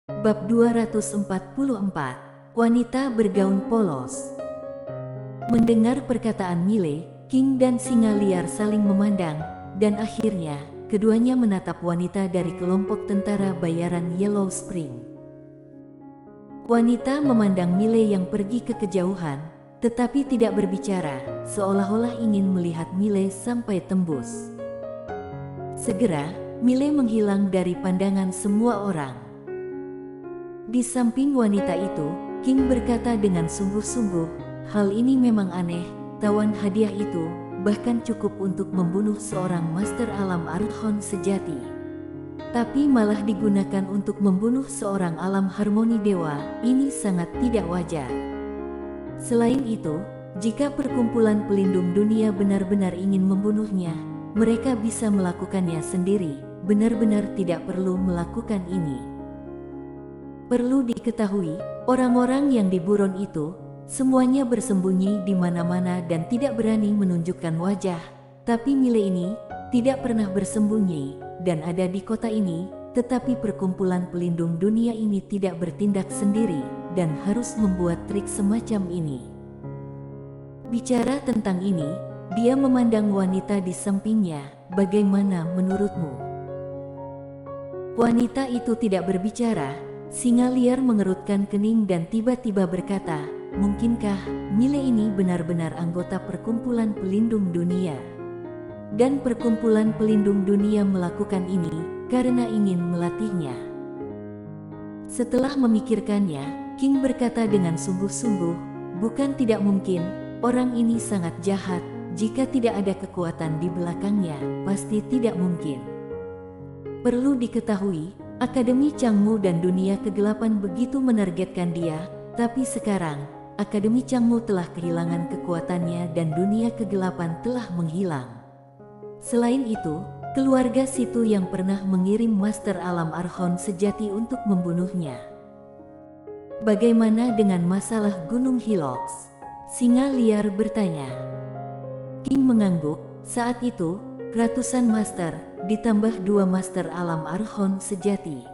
Bab 244, Wanita bergaun polos. Mendengar perkataan Mile, King dan singa liar saling memandang, dan akhirnya, keduanya menatap wanita dari kelompok tentara bayaran Yellow Spring. Wanita memandang Mile yang pergi ke kejauhan, tetapi tidak berbicara, seolah-olah ingin melihat Mile sampai tembus. Segera, Mile menghilang dari pandangan semua orang. Di samping wanita itu, King berkata dengan sungguh-sungguh, hal ini memang aneh, tawan hadiah itu, bahkan cukup untuk membunuh seorang Master Alam Archon sejati. Tapi malah digunakan untuk membunuh seorang alam harmoni dewa, ini sangat tidak wajar. Selain itu, jika perkumpulan pelindung dunia benar-benar ingin membunuhnya, mereka bisa melakukannya sendiri, benar-benar tidak perlu melakukan ini. Perlu diketahui, orang-orang yang di buron itu, semuanya bersembunyi di mana-mana dan tidak berani menunjukkan wajah. Tapi Mile ini, tidak pernah bersembunyi, dan ada di kota ini, tetapi perkumpulan pelindung dunia ini tidak bertindak sendiri, dan harus membuat trik semacam ini. Bicara tentang ini, dia memandang wanita di sampingnya, bagaimana menurutmu? Wanita itu tidak berbicara, singa liar mengerutkan kening dan tiba-tiba berkata, mungkinkah Mile ini benar-benar anggota perkumpulan pelindung dunia? Dan perkumpulan pelindung dunia melakukan ini karena ingin melatihnya. Setelah memikirkannya, King berkata dengan sungguh-sungguh, bukan tidak mungkin, orang ini sangat jahat, jika tidak ada kekuatan di belakangnya, pasti tidak mungkin. Perlu diketahui, Akademi Changmu dan dunia kegelapan begitu menargetkan dia, tapi sekarang, Akademi Changmu telah kehilangan kekuatannya dan dunia kegelapan telah menghilang. Selain itu, keluarga Situ yang pernah mengirim Master Alam Archon sejati untuk membunuhnya. Bagaimana dengan masalah Gunung Hilox? Singa liar bertanya. King mengangguk. Saat itu, ratusan master, ditambah 2 Master Alam Archon sejati.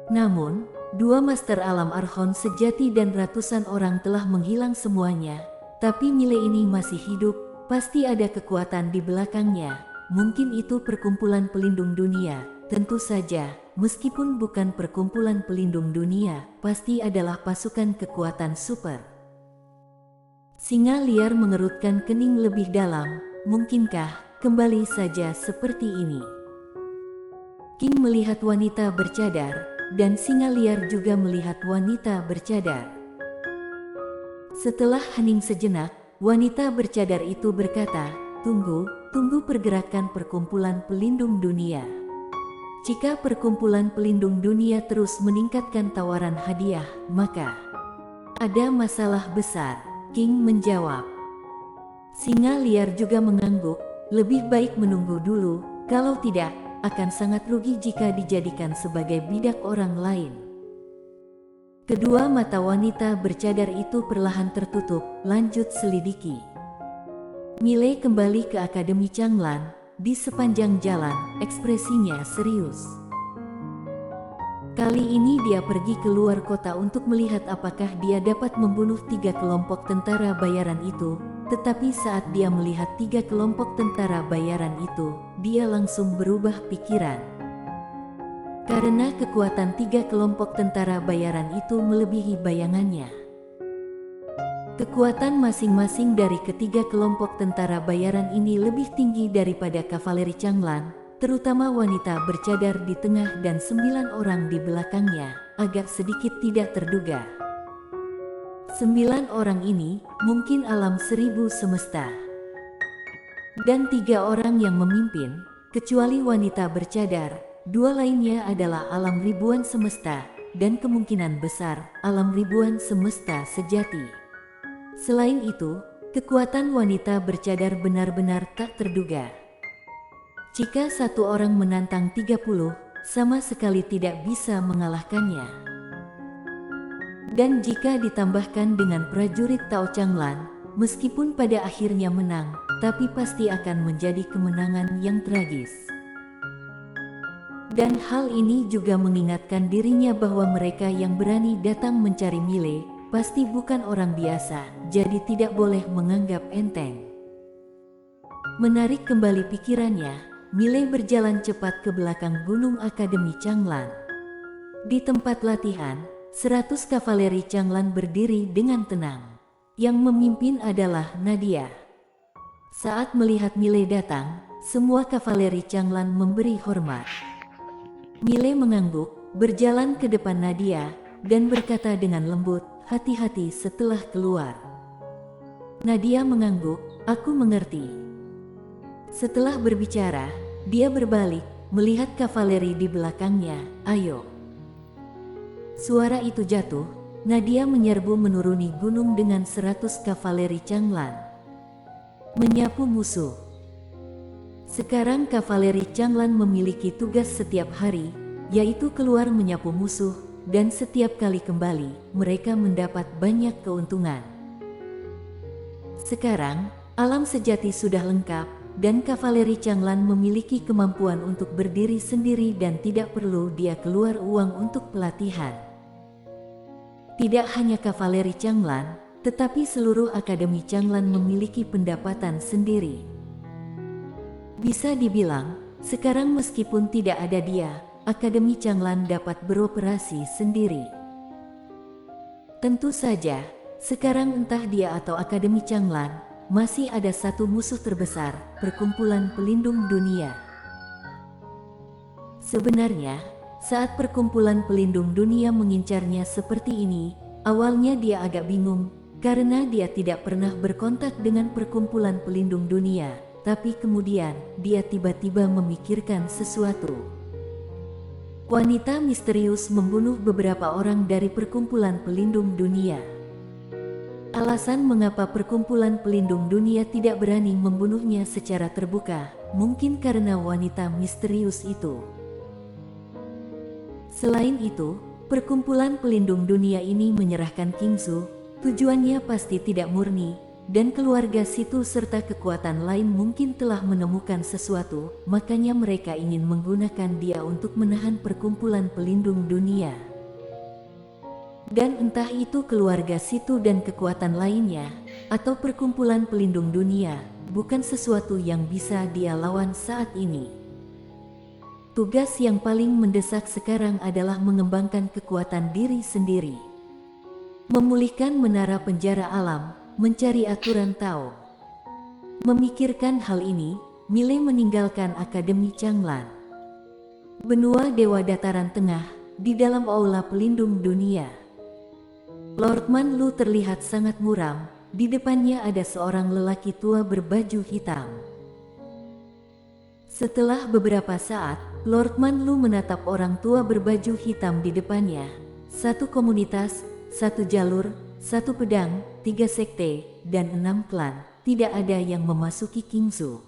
Namun, 2 Master Alam Archon sejati dan ratusan orang telah menghilang semuanya, tapi Mile ini masih hidup, pasti ada kekuatan di belakangnya, mungkin itu perkumpulan pelindung dunia, tentu saja, meskipun bukan perkumpulan pelindung dunia, pasti adalah pasukan kekuatan super. Singa liar mengerutkan kening lebih dalam, mungkinkah kembali saja seperti ini? King melihat wanita bercadar, dan singa liar juga melihat wanita bercadar. Setelah hening sejenak, wanita bercadar itu berkata, tunggu pergerakan perkumpulan pelindung dunia. Jika perkumpulan pelindung dunia terus meningkatkan tawaran hadiah, maka ada masalah besar. King menjawab. Singa liar juga mengangguk, lebih baik menunggu dulu, kalau tidak, akan sangat rugi jika dijadikan sebagai bidak orang lain. Kedua mata wanita bercadar itu perlahan tertutup, lanjut selidiki. Mile kembali ke Akademi Changlan, di sepanjang jalan, ekspresinya serius. Kali ini dia pergi keluar kota untuk melihat apakah dia dapat membunuh 3 kelompok tentara bayaran itu, tetapi saat dia melihat 3 kelompok tentara bayaran itu, dia langsung berubah pikiran. Karena kekuatan 3 kelompok tentara bayaran itu melebihi bayangannya. Kekuatan masing-masing dari ketiga kelompok tentara bayaran ini lebih tinggi daripada kavaleri Changlan, terutama wanita bercadar di tengah dan 9 orang di belakangnya, agak sedikit tidak terduga. 9 orang ini mungkin alam 1000 semesta. Dan 3 orang yang memimpin, kecuali wanita bercadar, 2 lainnya adalah alam ribuan semesta, dan kemungkinan besar alam ribuan semesta sejati. Selain itu, kekuatan wanita bercadar benar-benar tak terduga. Jika 1 orang menantang 30, sama sekali tidak bisa mengalahkannya. Dan jika ditambahkan dengan prajurit Tao Changlan, meskipun pada akhirnya menang, tapi pasti akan menjadi kemenangan yang tragis. Dan hal ini juga mengingatkan dirinya bahwa mereka yang berani datang mencari Mile pasti bukan orang biasa, jadi tidak boleh menganggap enteng. Menarik kembali pikirannya, Mile berjalan cepat ke belakang Gunung Akademi Changlan. Di tempat latihan, 100 kavaleri Changlan berdiri dengan tenang. Yang memimpin adalah Nadia. Saat melihat Mile datang, semua kavaleri Changlan memberi hormat. Mile mengangguk, berjalan ke depan Nadia, dan berkata dengan lembut, "Hati-hati setelah keluar." Nadia mengangguk, "Aku mengerti." Setelah berbicara, dia berbalik, melihat kavaleri di belakangnya, "Ayo." Suara itu jatuh, Nadia menyerbu menuruni gunung dengan 100 kavaleri Changlan. Menyapu musuh. Sekarang kavaleri Changlan memiliki tugas setiap hari, yaitu keluar menyapu musuh, dan setiap kali kembali, mereka mendapat banyak keuntungan. Sekarang, alam sejati sudah lengkap, dan kavaleri Changlan memiliki kemampuan untuk berdiri sendiri dan tidak perlu dia keluar uang untuk pelatihan. Tidak hanya kavaleri Changlan, tetapi seluruh Akademi Changlan memiliki pendapatan sendiri. Bisa dibilang, sekarang meskipun tidak ada dia, Akademi Changlan dapat beroperasi sendiri. Tentu saja, sekarang entah dia atau Akademi Changlan, masih ada satu musuh terbesar, Perkumpulan Pelindung Dunia. Sebenarnya, saat Perkumpulan Pelindung Dunia mengincarnya seperti ini, awalnya dia agak bingung, karena dia tidak pernah berkontak dengan Perkumpulan Pelindung Dunia. Tapi kemudian, dia tiba-tiba memikirkan sesuatu. Wanita misterius membunuh beberapa orang dari Perkumpulan Pelindung Dunia. Alasan mengapa Perkumpulan Pelindung Dunia tidak berani membunuhnya secara terbuka, mungkin karena wanita misterius itu. Selain itu, Perkumpulan Pelindung Dunia ini menyerahkan Kingsu, tujuannya pasti tidak murni, dan keluarga situ serta kekuatan lain mungkin telah menemukan sesuatu, makanya mereka ingin menggunakan dia untuk menahan Perkumpulan Pelindung Dunia. Dan entah itu keluarga situ dan kekuatan lainnya, atau Perkumpulan Pelindung Dunia, bukan sesuatu yang bisa dia lawan saat ini. Tugas yang paling mendesak sekarang adalah mengembangkan kekuatan diri sendiri. Memulihkan menara penjara alam, mencari aturan Tao. Memikirkan hal ini, Mile meninggalkan Akademi Changlan. Benua Dewa Dataran Tengah, di dalam Aula Pelindung Dunia. Lord Man Lu terlihat sangat muram, di depannya ada seorang lelaki tua berbaju hitam. Setelah beberapa saat, Lord Man Lu menatap orang tua berbaju hitam di depannya. Satu komunitas, satu jalur, satu pedang, 3 sekte, dan 6 klan, tidak ada yang memasuki Kingsu.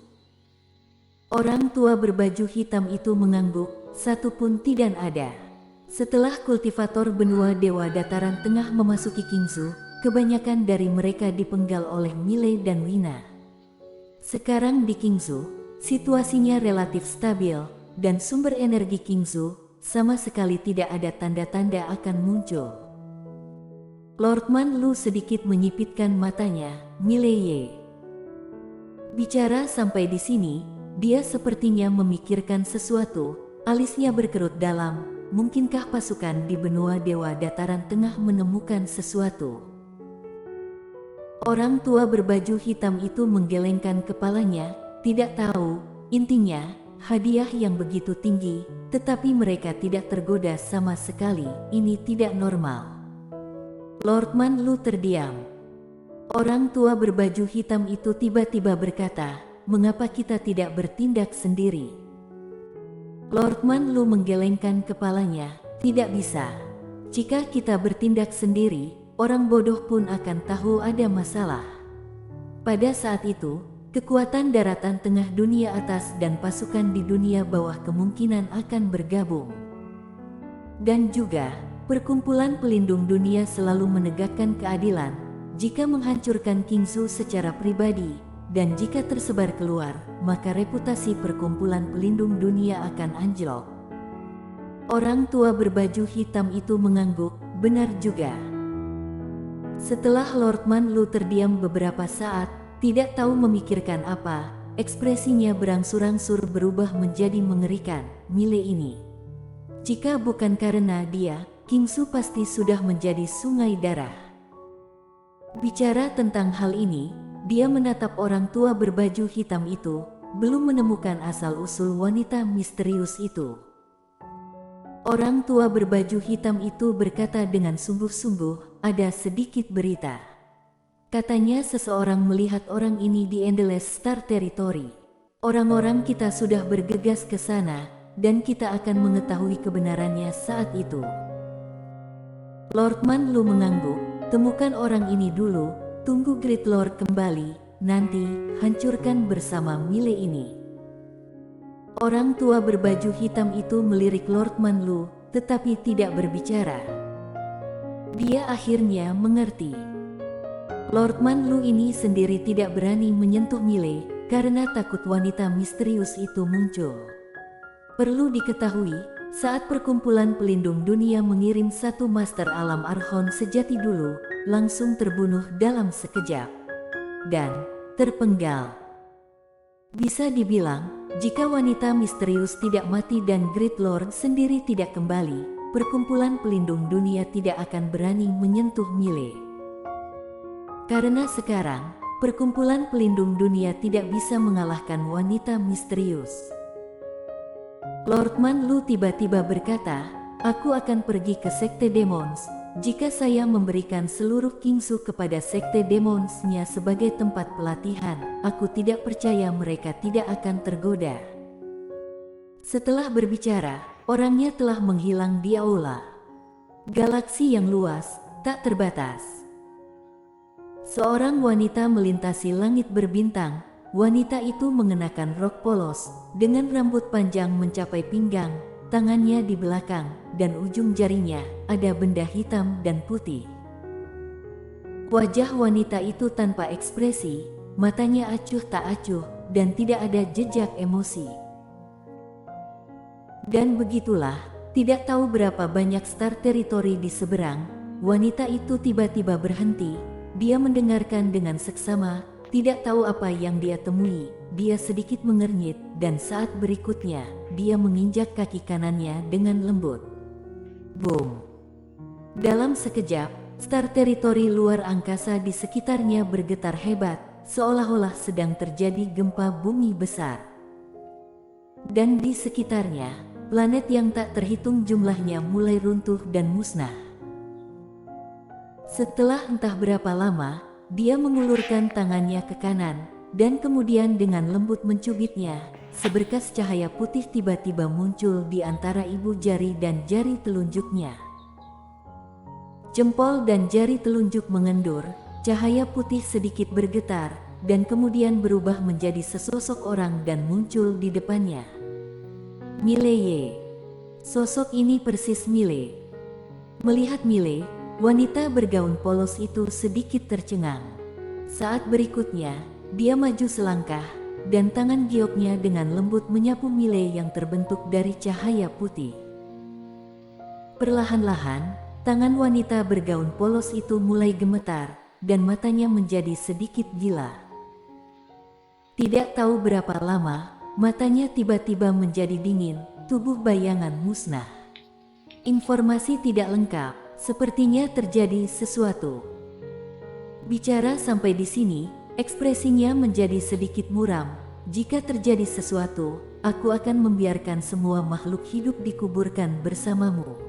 Orang tua berbaju hitam itu mengangguk, satu pun tidak ada. Setelah kultivator benua Dewa Dataran Tengah memasuki Kingsu, kebanyakan dari mereka dipenggal oleh Mile dan Wina. Sekarang di Kingsu, situasinya relatif stabil, dan sumber energi Kingsu sama sekali tidak ada tanda-tanda akan muncul. Lord Man Lu sedikit menyipitkan matanya, "Mile Ye." Bicara sampai di sini, dia sepertinya memikirkan sesuatu, alisnya berkerut dalam. Mungkinkah pasukan di benua Dewa Dataran Tengah menemukan sesuatu? Orang tua berbaju hitam itu menggelengkan kepalanya, tidak tahu, intinya, hadiah yang begitu tinggi, tetapi mereka tidak tergoda sama sekali, ini tidak normal. Lord Man Lu terdiam. Orang tua berbaju hitam itu tiba-tiba berkata, "Mengapa kita tidak bertindak sendiri?" Lord Man Lu menggelengkan kepalanya, "Tidak bisa. Jika kita bertindak sendiri, orang bodoh pun akan tahu ada masalah." Pada saat itu, kekuatan daratan tengah dunia atas dan pasukan di dunia bawah kemungkinan akan bergabung. Dan juga, Perkumpulan Pelindung Dunia selalu menegakkan keadilan. Jika menghancurkan Kingsu secara pribadi, dan jika tersebar keluar, maka reputasi Perkumpulan Pelindung Dunia akan anjlok. Orang tua berbaju hitam itu mengangguk, benar juga. Setelah Lord Manlu terdiam beberapa saat, tidak tahu memikirkan apa, ekspresinya berangsur-angsur berubah menjadi mengerikan. Mile ini, jika bukan karena dia, Kingsu pasti sudah menjadi sungai darah. Bicara tentang hal ini, dia menatap orang tua berbaju hitam itu, belum menemukan asal-usul wanita misterius itu. Orang tua berbaju hitam itu berkata dengan sungguh-sungguh, ada sedikit berita. Katanya seseorang melihat orang ini di Endless Star Territory. Orang-orang kita sudah bergegas ke sana, dan kita akan mengetahui kebenarannya saat itu. Lord Manlu mengangguk, temukan orang ini dulu, tunggu Great Lord kembali, nanti hancurkan bersama Mile ini. Orang tua berbaju hitam itu melirik Lord Manlu, tetapi tidak berbicara. Dia akhirnya mengerti. Lord Manlu ini sendiri tidak berani menyentuh Mile, karena takut wanita misterius itu muncul. Perlu diketahui, saat perkumpulan pelindung dunia mengirim satu master alam Archon sejati dulu, langsung terbunuh dalam sekejap. Dan terpenggal. Bisa dibilang, jika wanita misterius tidak mati dan Great Lord sendiri tidak kembali, perkumpulan pelindung dunia tidak akan berani menyentuh Mile. Karena sekarang, perkumpulan pelindung dunia tidak bisa mengalahkan wanita misterius. Lord Manlu tiba-tiba berkata, aku akan pergi ke Sekte Demons. Jika saya memberikan seluruh Kingsu kepada Sekte Demons-nya sebagai tempat pelatihan, aku tidak percaya mereka tidak akan tergoda. Setelah berbicara, orangnya telah menghilang di aula. Galaksi yang luas, tak terbatas. Seorang wanita melintasi langit berbintang. Wanita itu mengenakan rok polos, dengan rambut panjang mencapai pinggang, tangannya di belakang, dan ujung jarinya ada benda hitam dan putih. Wajah wanita itu tanpa ekspresi, matanya acuh tak acuh, dan tidak ada jejak emosi. Dan begitulah, tidak tahu berapa banyak Star Territory di seberang, wanita itu tiba-tiba berhenti. Dia mendengarkan dengan seksama, tidak tahu apa yang dia temui. Dia sedikit mengernyit, dan saat berikutnya, dia menginjak kaki kanannya dengan lembut. Boom! Dalam sekejap, Star Territory luar angkasa di sekitarnya bergetar hebat, seolah-olah sedang terjadi gempa bumi besar. Dan di sekitarnya, planet yang tak terhitung jumlahnya mulai runtuh dan musnah. Setelah entah berapa lama, dia mengulurkan tangannya ke kanan, dan kemudian dengan lembut mencubitnya. Seberkas cahaya putih tiba-tiba muncul di antara ibu jari dan jari telunjuknya. Jempol dan jari telunjuk mengendur, cahaya putih sedikit bergetar, dan kemudian berubah menjadi sesosok orang dan muncul di depannya. Mile Ye. Sosok ini persis Mile. Melihat Mile, wanita bergaun polos itu sedikit tercengang. Saat berikutnya, dia maju selangkah, dan tangan gioknya dengan lembut menyapu Mile yang terbentuk dari cahaya putih. Perlahan-lahan, tangan wanita bergaun polos itu mulai gemetar, dan matanya menjadi sedikit gila. Tidak tahu berapa lama, matanya tiba-tiba menjadi dingin, tubuh bayangan musnah. Informasi tidak lengkap, sepertinya terjadi sesuatu. Bicara sampai di sini, ekspresinya menjadi sedikit muram. Jika terjadi sesuatu, aku akan membiarkan semua makhluk hidup dikuburkan bersamamu.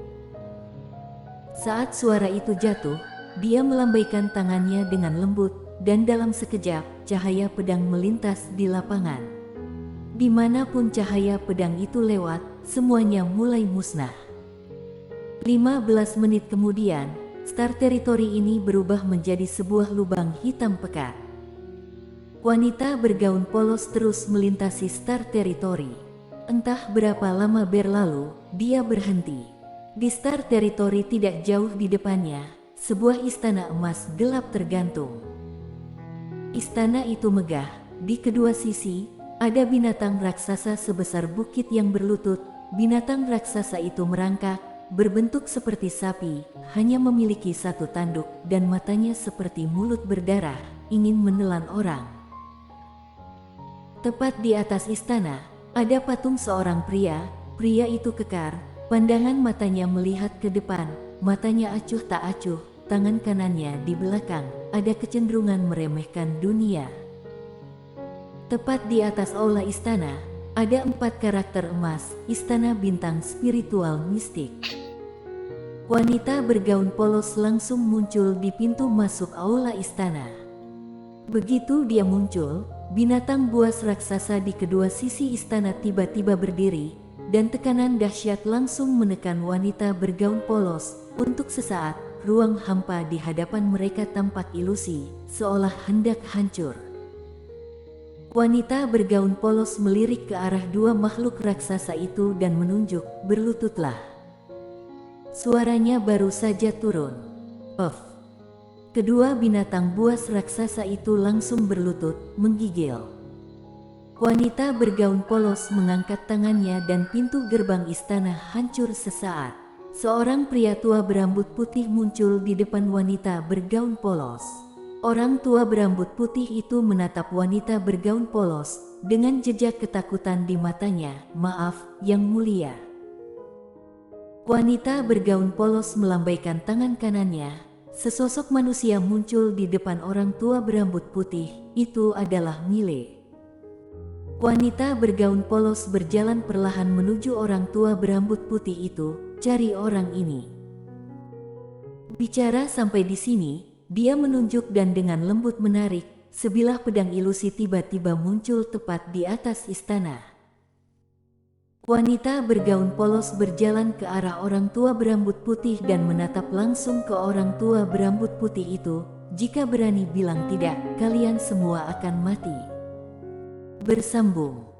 Saat suara itu jatuh, dia melambaikan tangannya dengan lembut, dan dalam sekejap, cahaya pedang melintas di lapangan. Dimanapun cahaya pedang itu lewat, semuanya mulai musnah. 15 menit kemudian, Star Territory ini berubah menjadi sebuah lubang hitam pekat. Wanita bergaun polos terus melintasi Star Territory. Entah berapa lama berlalu, dia berhenti. Di Star Territory tidak jauh di depannya, sebuah istana emas gelap tergantung. Istana itu megah, di kedua sisi, ada binatang raksasa sebesar bukit yang berlutut, binatang raksasa itu merangkak, berbentuk seperti sapi, hanya memiliki satu tanduk dan matanya seperti mulut berdarah, ingin menelan orang. Tepat di atas istana, ada patung seorang pria. Pria itu kekar, pandangan matanya melihat ke depan, matanya acuh tak acuh, tangan kanannya di belakang, ada kecenderungan meremehkan dunia. Tepat di atas aula istana, ada 4 karakter emas, istana bintang spiritual mistik. Wanita bergaun polos langsung muncul di pintu masuk aula istana. Begitu dia muncul, binatang buas raksasa di kedua sisi istana tiba-tiba berdiri, dan tekanan dahsyat langsung menekan wanita bergaun polos. Untuk sesaat, ruang hampa di hadapan mereka tampak ilusi, seolah hendak hancur. Wanita bergaun polos melirik ke arah 2 makhluk raksasa itu dan menunjuk, "Berlututlah." Suaranya baru saja turun. Puff. Kedua binatang buas raksasa itu langsung berlutut, menggigil. Wanita bergaun polos mengangkat tangannya dan pintu gerbang istana hancur sesaat. Seorang pria tua berambut putih muncul di depan wanita bergaun polos. Orang tua berambut putih itu menatap wanita bergaun polos dengan jejak ketakutan di matanya. "Maaf, Yang Mulia." Wanita bergaun polos melambaikan tangan kanannya. Sesosok manusia muncul di depan orang tua berambut putih. Itu adalah Mile. Wanita bergaun polos berjalan perlahan menuju orang tua berambut putih itu. "Cari orang ini." Bicara sampai di sini, dia menunjuk dan dengan lembut menarik, sebilah pedang ilusi tiba-tiba muncul tepat di atas istana. Wanita bergaun polos berjalan ke arah orang tua berambut putih dan menatap langsung ke orang tua berambut putih itu. "Jika berani bilang tidak, kalian semua akan mati." Bersambung.